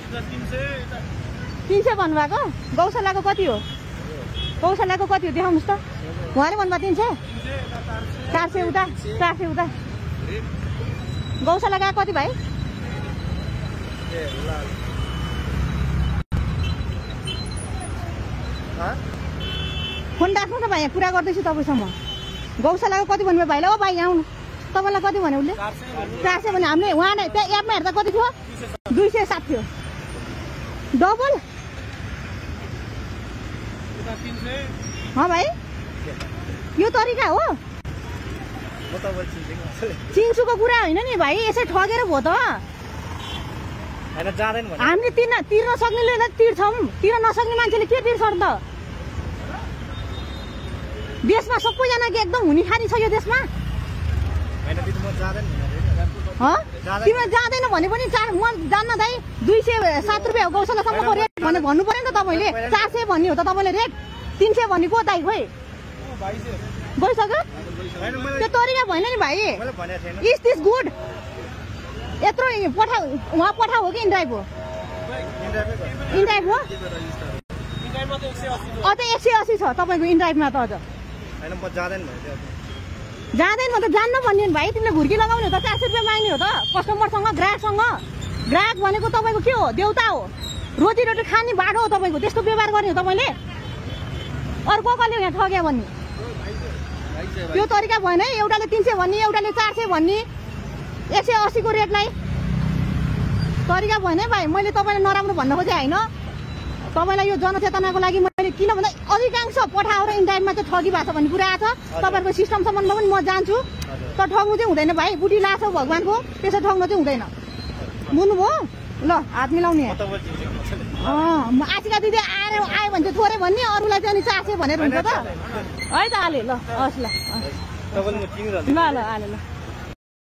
300 भन्नुभएको गौशालाको कति हो गौशालाको कति हो देखाउनुहोस् त उहाँले भन्नुभयो 300 400 उता 400 उता गौशाला कति भाइ फोन राख्नु न भाइ यहाँ कुरा गर्दैछु तपाईँसँग गौशालाको कति भन्नुभयो भाइलाई ओ भाइ यहाँ आउनु तपाईँलाई कति भन्यो उसले 400 भने हामीले उहाँलाई त्यहाँ एपमा हेर्दा कति थियो 207 थियो डबल भाइ यो तरिका हो चिन्सुको कुरा होइन नि भाइ यसै ठगेर भयो त हामीले तिर्न सक्नेले तिर्छौँ तिर्न नसक्ने मान्छेले के तिर्छ त देशमा सबैजना एकदम हुने खानी छ यो देशमा तिम्रो जाँदैन भने पनि म जान्न दाइ 207 रुपियाँ गौशालासम्मको रेट भने भन्नु पर्यो नि त तपाईँले 400 भन्ने हो त तपाईँले रेट 300 भनेको दाइ खोइ गइसक्यो त्यो तरिका भएन नि भाइ इज दिस गुड यत्रो उहाँ पठाउ हो कि इनड्राइभ हो इनड्राइभ हो अझ 180 छ तपाईँको इनड्राइभमा त अझ जाँदैन म त जान्न भन्ने भाइ तिमीले घुर्की लगाउने हो त 400 रुपियाँ माग्ने हो त कस्टमरसँग ग्राहकसँग ग्राहक भनेको तपाईँको के हो देउता हो रोटी खाने बाटो हो तपाईँको त्यस्तो व्यवहार गर्ने हो तपाईँले अर्को कसले यहाँ ठग्यो भन्ने त्यो तरिका भएन है एउटाले 300 भन्ने एउटाले 400 भन्ने 180 को रेटलाई तरिका भएन है भाइ मैले तपाईँलाई नराम्रो भन्न खोजेँ होइन तपाईँलाई यो जनचेतनाको लागि मैले किन भन्दा अधिकांश पठाएर इन्डाइभमा चाहिँ ठगी भएको छ भन्ने कुरा आएको छ तपाईँहरूको सिस्टमसम्म पनि म जान्छु तर ठग्नु चाहिँ हुँदैन भाइ बुढी लाछ भगवान्को त्यसो ठग्नु चाहिँ हुँदैन बुझ्नुभयो ल हात मिलाउने आशिका दिदी आयो भने चाहिँ थोरै भन्ने अरूलाई चाहिँ अनि 400 भनेर हुन्छ त है त आले ल हस् ल ल आले ल